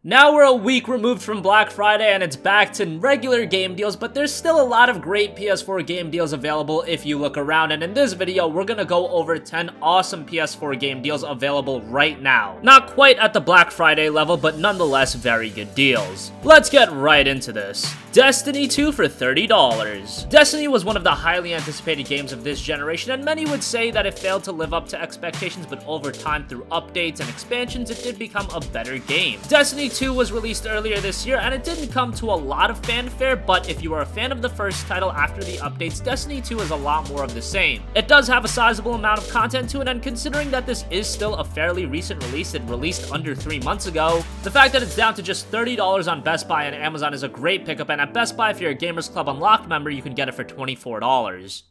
Now we're a week removed from Black Friday and it's back to regular game deals, but there's still a lot of great PS4 game deals available if you look around, and in this video we're gonna go over 10 awesome PS4 game deals available right now. Not quite at the Black Friday level, but nonetheless very good deals. Let's get right into this. Destiny 2 for $30. Destiny was one of the highly anticipated games of this generation, and many would say that it failed to live up to expectations, but over time through updates and expansions it did become a better game. Destiny 2 was released earlier this year and it didn't come to a lot of fanfare, but if you are a fan of the first title after the updates, Destiny 2 is a lot more of the same. It does have a sizable amount of content to it, and considering that this is still a fairly recent release, it released under 3 months ago, the fact that it's down to just $30 on Best Buy and Amazon is a great pickup, and at Best Buy if you're a Gamers Club Unlocked member you can get it for $24.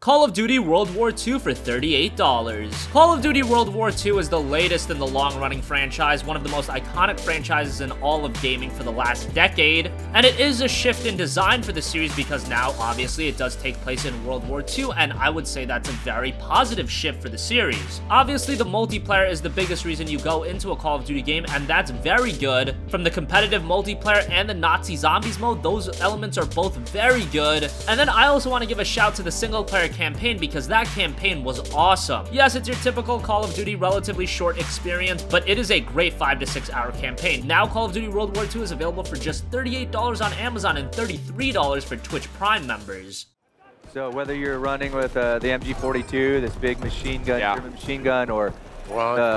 Call of Duty World War II for $38. Call of Duty World War II is the latest in the long-running franchise, one of the most iconic franchises in all of gaming for the last decade, and it is a shift in design for the series because now, obviously, it does take place in World War II, and I would say that's a very positive shift for the series. Obviously, the multiplayer is the biggest reason you go into a Call of Duty game, and that's very good. From the competitive multiplayer and the Nazi Zombies mode, those elements are both very good, and then I also want to give a shout to the single-player campaign because that campaign was awesome. Yes, it's your typical Call of Duty relatively short experience, but it is a great 5 to 6 hour campaign. Now Call of Duty World War II is available for just $38 on Amazon and $33 for Twitch Prime members. So whether you're running with the MG42, this big machine gun, German machine gun, or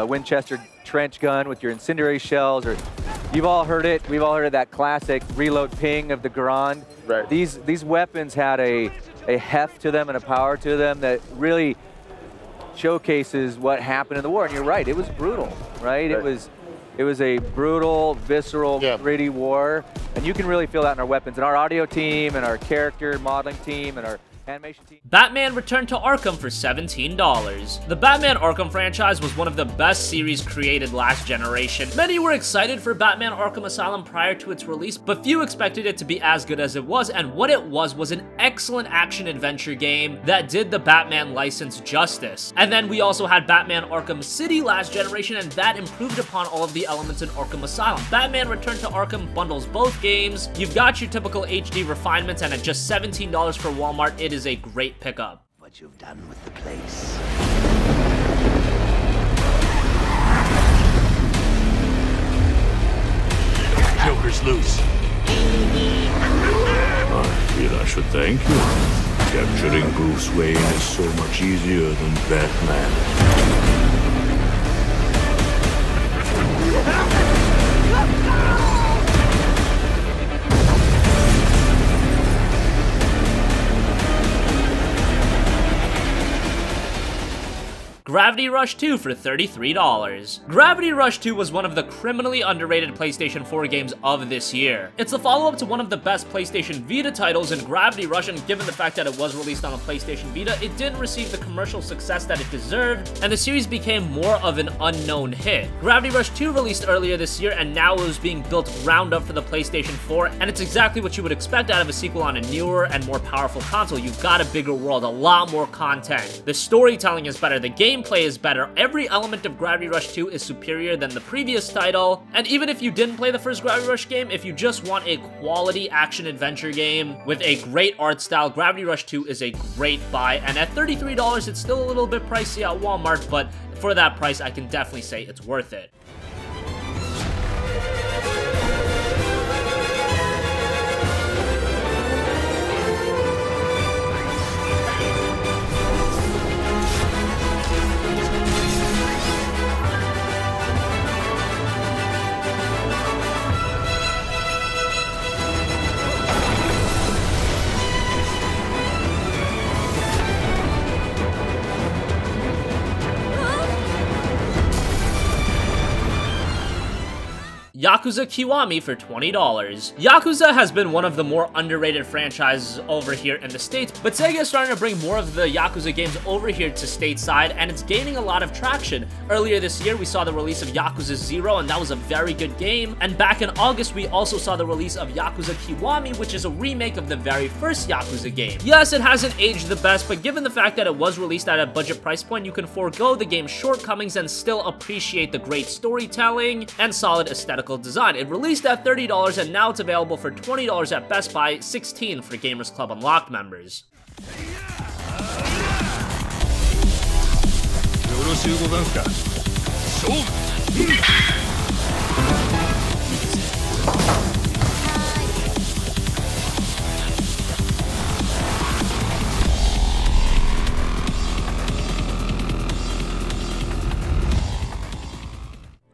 Winchester trench gun with your incendiary shells, or you've all heard it. We've all heard of that classic reload ping of the Grand. Right. These weapons had a heft to them and a power to them that really showcases what happened in the war. And you're right, it was brutal, right? It was a brutal, visceral, gritty war, and you can really feel that in our weapons, and our audio team, and our character modeling team, and our animation team. Batman returned to Arkham for $17. The Batman Arkham franchise was one of the best series created last generation. Many were excited for Batman Arkham Asylum prior to its release, but few expected it to be as good as it was, and what it was an excellent action-adventure game that did the Batman license justice. And then we also had Batman Arkham City last generation, and that improved upon all of the elements in Arkham Asylum. Batman Return to Arkham bundles both games. You've got your typical HD refinements, and at just $17 for Walmart, it is a great pickup. What you've done with the place. Joker's loose. I feel I should thank you. Capturing Bruce Wayne is so much easier than Batman. Gravity Rush 2 for $33. Gravity Rush 2 was one of the criminally underrated PlayStation 4 games of this year. It's the follow-up to one of the best PlayStation Vita titles in Gravity Rush, and given the fact that it was released on a PlayStation Vita, it didn't receive the commercial success that it deserved, and the series became more of an unknown hit. Gravity Rush 2 released earlier this year, and now it was being built ground up for the PlayStation 4, and it's exactly what you would expect out of a sequel on a newer and more powerful console. You've got a bigger world, a lot more content. The storytelling is better, the gameplay is better, every element of Gravity Rush 2 is superior than the previous title, and even if you didn't play the first Gravity Rush game, if you just want a quality action-adventure game with a great art style, Gravity Rush 2 is a great buy, and at $33 it's still a little bit pricey at Walmart, but for that price I can definitely say it's worth it. Yakuza Kiwami for $20. Yakuza has been one of the more underrated franchises over here in the States, but Sega is starting to bring more of the Yakuza games over here to stateside, and it's gaining a lot of traction. Earlier this year, we saw the release of Yakuza 0, and that was a very good game, and back in August, we also saw the release of Yakuza Kiwami, which is a remake of the very first Yakuza game. Yes, it hasn't aged the best, but given the fact that it was released at a budget price point, you can forego the game's shortcomings and still appreciate the great storytelling and solid aesthetical design. It released at $30, and now it's available for $20 at Best Buy, $16 for Gamers Club Unlocked members.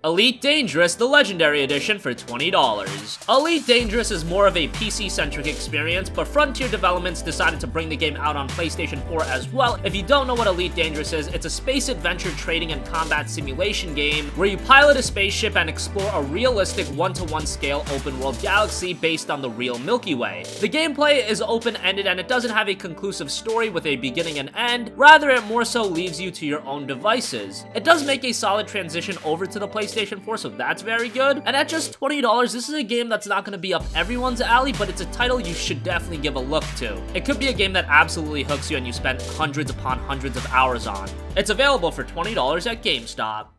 Elite Dangerous, the Legendary Edition for $20. Elite Dangerous is more of a PC-centric experience, but Frontier Developments decided to bring the game out on PlayStation 4 as well. If you don't know what Elite Dangerous is, it's a space adventure trading and combat simulation game where you pilot a spaceship and explore a realistic one-to-one scale open-world galaxy based on the real Milky Way. The gameplay is open-ended and it doesn't have a conclusive story with a beginning and end, rather it more so leaves you to your own devices. It does make a solid transition over to the PlayStation 4, so that's very good. And at just $20, this is a game that's not going to be up everyone's alley, but it's a title you should definitely give a look to. It could be a game that absolutely hooks you and you spend hundreds upon hundreds of hours on. It's available for $20 at GameStop.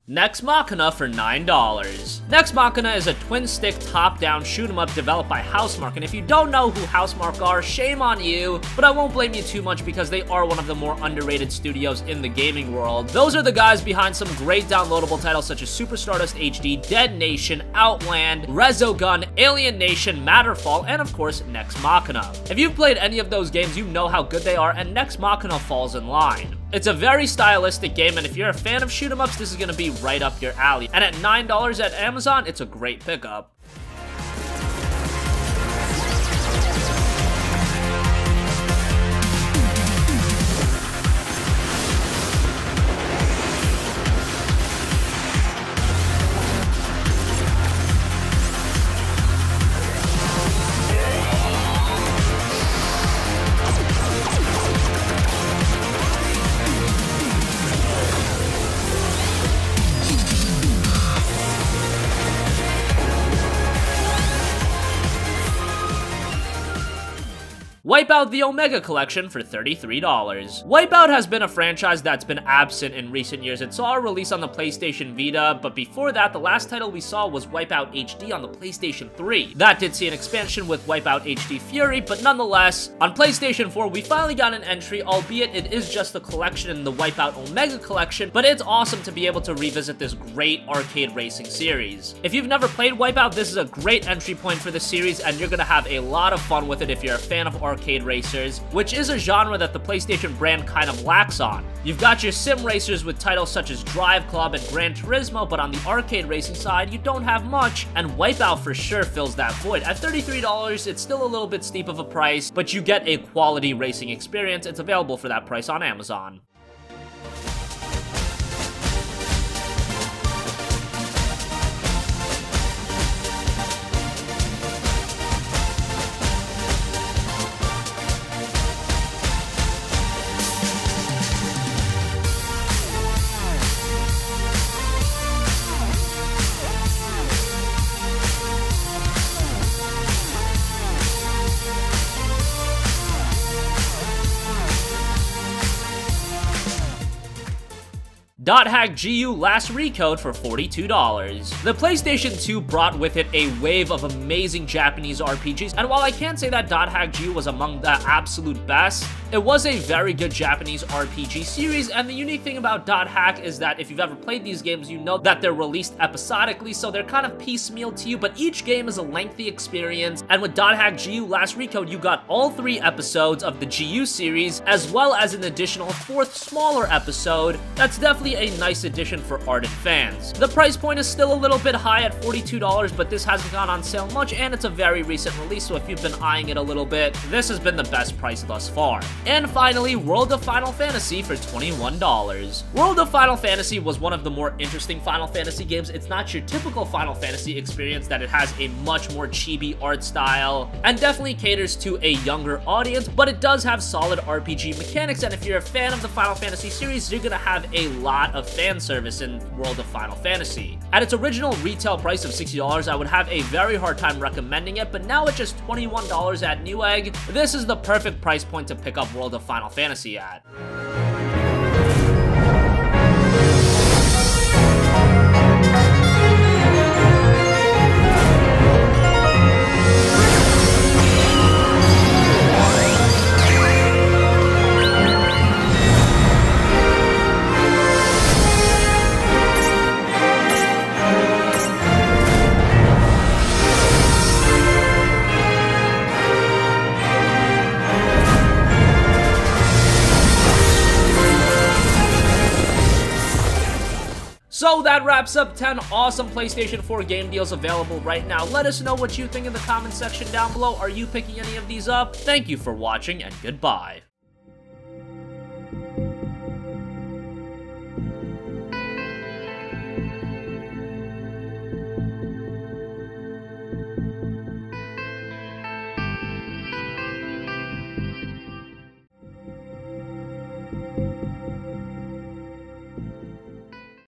Nex Machina for $9. Nex Machina is a twin-stick top-down shoot-'em-up developed by Housemarque, and if you don't know who Housemarque are, shame on you, but I won't blame you too much because they are one of the more underrated studios in the gaming world. Those are the guys behind some great downloadable titles such as Super Stardust HD, Dead Nation, Outland, Resogun, Alien Nation, Matterfall, and of course, Nex Machina. If you've played any of those games, you know how good they are, and Nex Machina falls in line. It's a very stylistic game, and if you're a fan of shoot-'em-ups, this is going to be right up your alley. And at $9 at Amazon, it's a great pickup. Wipeout the Omega Collection for $33. Wipeout has been a franchise that's been absent in recent years. It saw a release on the PlayStation Vita, but before that, the last title we saw was Wipeout HD on the PlayStation 3. That did see an expansion with Wipeout HD Fury, but nonetheless, on PlayStation 4, we finally got an entry, albeit it is just a collection in the Wipeout Omega Collection, but it's awesome to be able to revisit this great arcade racing series. If you've never played Wipeout, this is a great entry point for the series, and you're gonna have a lot of fun with it if you're a fan of arcade racers, which is a genre that the PlayStation brand kind of lacks on. You've got your sim racers with titles such as Drive Club and Gran Turismo, but on the arcade racing side, you don't have much, and Wipeout for sure fills that void. At $33, it's still a little bit steep of a price, but you get a quality racing experience. It's available for that price on Amazon. Hack GU Last Recode for $42. The PlayStation 2 brought with it a wave of amazing Japanese RPGs, and while I can't say that Hack GU was among the absolute best, it was a very good Japanese RPG series, and the unique thing about Hack is that if you've ever played these games, you know that they're released episodically, so they're kind of piecemeal to you, but each game is a lengthy experience, and with Hack GU Last Recode, you got all 3 episodes of the GU series, as well as an additional 4th smaller episode. That's definitely a nice addition for ardent fans. The price point is still a little bit high at $42, but this hasn't gone on sale much, and it's a very recent release, so if you've been eyeing it a little bit, this has been the best price thus far. And finally, World of Final Fantasy for $21. World of Final Fantasy was one of the more interesting Final Fantasy games. It's not your typical Final Fantasy experience, that it has a much more chibi art style, and definitely caters to a younger audience, but it does have solid RPG mechanics, and if you're a fan of the Final Fantasy series, you're gonna have a lot of fan service in World of Final Fantasy. At its original retail price of $60, I would have a very hard time recommending it, but now at just $21 at Newegg, this is the perfect price point to pick up World of Final Fantasy at. So that wraps up 10 awesome PlayStation 4 game deals available right now. Let us know what you think in the comment section down below. Are you picking any of these up? Thank you for watching, and goodbye.